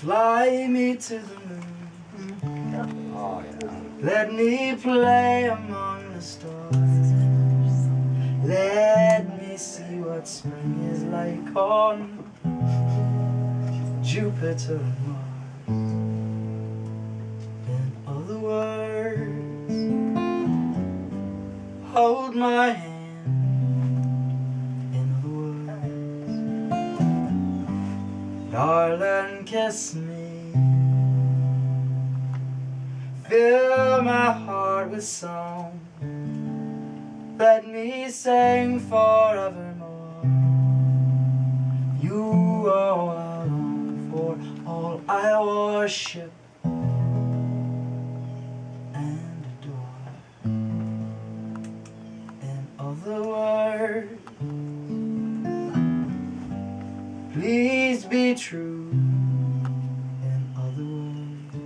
Fly me to the moon. Oh, yeah. Let me play among the stars. Let me see what spring is like on Jupiter and Mars. In other words, hold my hand. Darling, kiss me. Fill my heart with song. Let me sing forevermore. You are all I long for, all I worship and adore. In other words, please be true. In other words,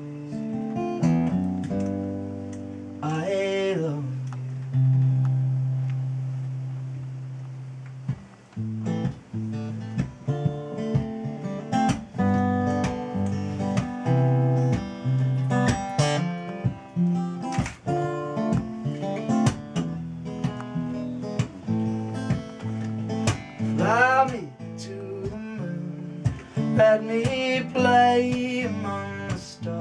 I love you. Fly me to the moon. Let me play among the stars.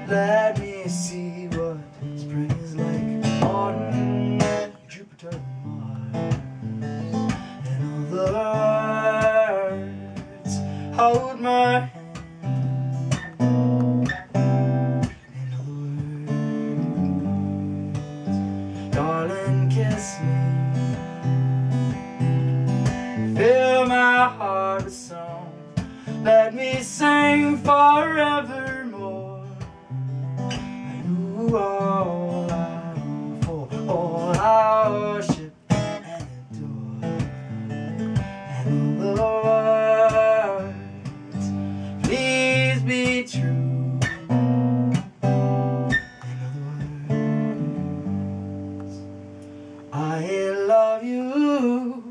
Let me see what spring is like on Jupiter and Mars. In other words, hold my hand. In other words, darling, kiss me. Fill my heart with song. Let me sing forevermore. You are all I long for, all I worship and adore. And all the words, please be true. In other words, I love you.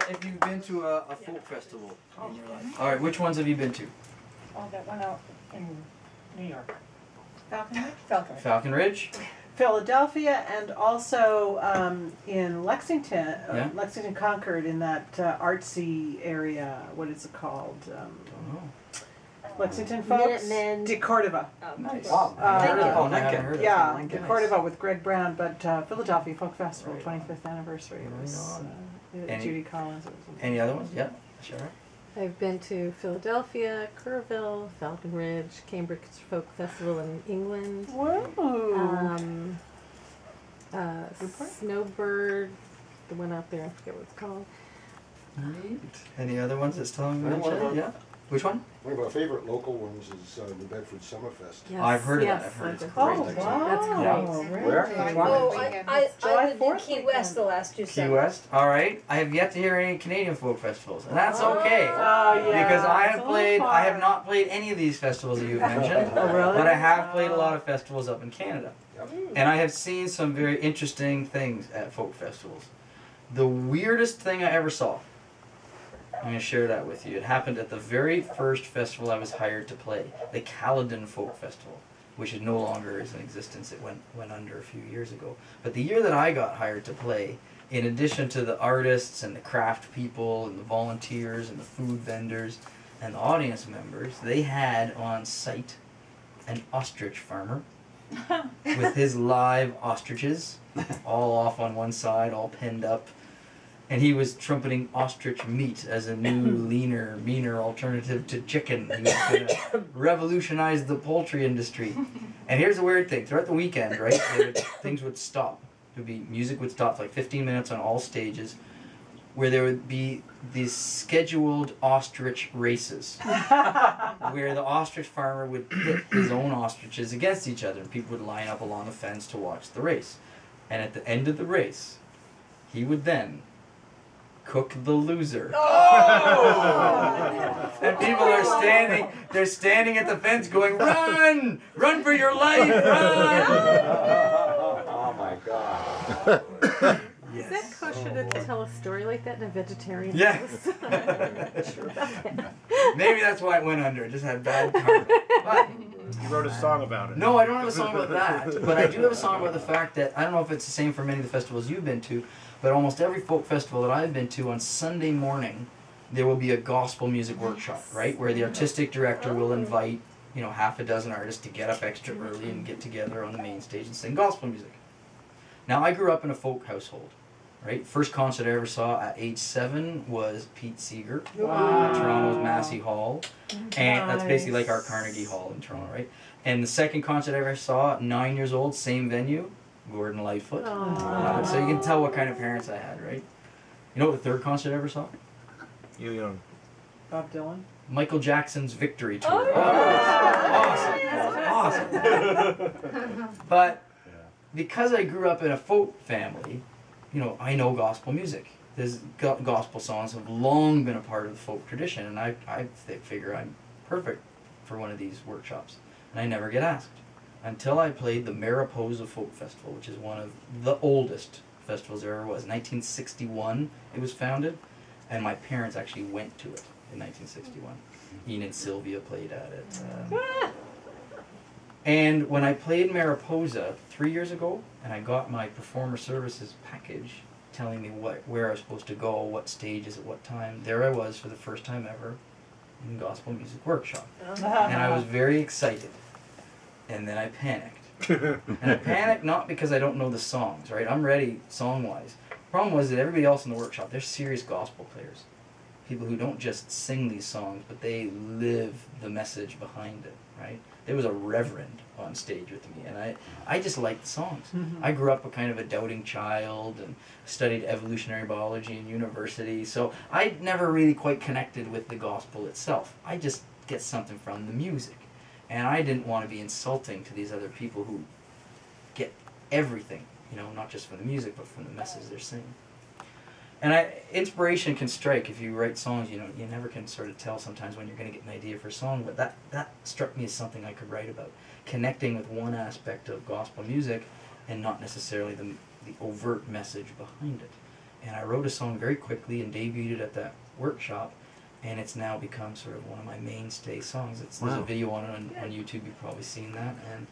If you've been to a folk festival in your life. All right, which ones have you been to? Oh, that one out in New York. Falcon Ridge? Falcon Ridge? Philadelphia, and also in Lexington, Yeah. Lexington Concord, in that artsy area. What is it called? Lexington folks? Minutemen. De Cordova. Oh, Nice. cool. Thank you. Oh, I haven't heard of it. Yeah, Nice. De Cordova with Greg Brown, but Philadelphia Folk Festival, Right 25th anniversary. It was Any- Judy Collins. It was Any other ones? Yeah, sure. I've been to Philadelphia, Kerrville, Falcon Ridge, Cambridge Folk Festival in England. Whoa! Snowbird, the one out there, I forget what it's called. Neat. Any other ones that's telling me? I know one of them. Yeah. Which one? One of our favorite local ones is New Bedford Summerfest. Yes, I've heard of yes, that. I've heard it's I've great. Oh, been. wow. That's great. Where? Oh, July I lived in 4th Key West the last 2 Key summers. West. All right. I have yet to hear any Canadian folk festivals, and that's okay. Oh, yeah. Because I it's have a played, little I have far. not played any of these festivals that you've mentioned, Oh, really? but I have played a lot of festivals up in Canada. Yep. And I have seen some very interesting things at folk festivals. The weirdest thing I ever saw, I'm going to share that with you. It happened at the very first festival I was hired to play, the Caledon Folk Festival, which is no longer is in existence. It went under a few years ago. But the year that I got hired to play, in addition to the artists and the craft people and the volunteers and the food vendors and the audience members, they had on site an ostrich farmer with his live ostriches all off on one side, all penned up. And he was trumpeting ostrich meat as a new, leaner, meaner alternative to chicken. He was going to revolutionize the poultry industry. And here's the weird thing. Throughout the weekend, right, things would stop. Music would stop for like 15 minutes on all stages, where there would be these scheduled ostrich races, where the ostrich farmer would pit his own ostriches against each other, and people would line up along a fence to watch the race. And at the end of the race, he would then Cook the Loser. Oh! And people are standing, they're standing at the fence going, run! Run for your life, run! Oh my God. Is that kosher to tell a story like that in a vegetarian Yeah. house? I'm not sure about that. Maybe that's why it went under. It just had bad karma. But You wrote a song about it. no, I don't have a song about that. But I do have a song about the fact that, I don't know if it's the same for many of the festivals you've been to, but almost every folk festival that I've been to, on Sunday morning, there will be a gospel music workshop, right? Where the artistic director will invite, you know, half a dozen artists to get up extra early and get together on the main stage and sing gospel music. Now, I grew up in a folk household, right? First concert I ever saw at age 7 was Pete Seeger at Toronto's Massey Hall. And that's basically like our Carnegie Hall in Toronto, right? And the second concert I ever saw at 9 years old, same venue, Gordon Lightfoot. So you can tell what kind of parents I had, right? You know what the third concert I ever saw? You know. Bob Dylan. Michael Jackson's Victory Tour. Oh, Awesome. But because I grew up in a folk family, you know, I know gospel music. There's gospel songs have long been a part of the folk tradition, and I figure I'm perfect for one of these workshops. And I never get asked until I played the Mariposa Folk Festival, which is one of the oldest festivals there ever was. 1961 it was founded, and my parents actually went to it in 1961. Ian and Sylvia played at it. And when I played Mariposa 3 years ago, and I got my performer services package telling me where I was supposed to go, what stages at what time, there I was for the first time ever in gospel music workshop. And I was very excited. And then I panicked. And I panicked not because I don't know the songs, right? I'm ready song-wise. The problem was that everybody else in the workshop, they're serious gospel players. People who don't just sing these songs, but they live the message behind it, right? There was a reverend on stage with me, and I just liked the songs. I grew up a kind of a doubting child and studied evolutionary biology in university, so I never really quite connected with the gospel itself. I just get something from the music. And I didn't want to be insulting to these other people who get everything, you know, not just from the music, but from the message they're singing. And inspiration can strike if you write songs. You know, you never can sort of tell sometimes when you're going to get an idea for a song, but that struck me as something I could write about, connecting with one aspect of gospel music and not necessarily the overt message behind it. And I wrote a song very quickly and debuted it at that workshop, and it's now become sort of one of my mainstay songs. There's a video on it on YouTube. You've probably seen that, and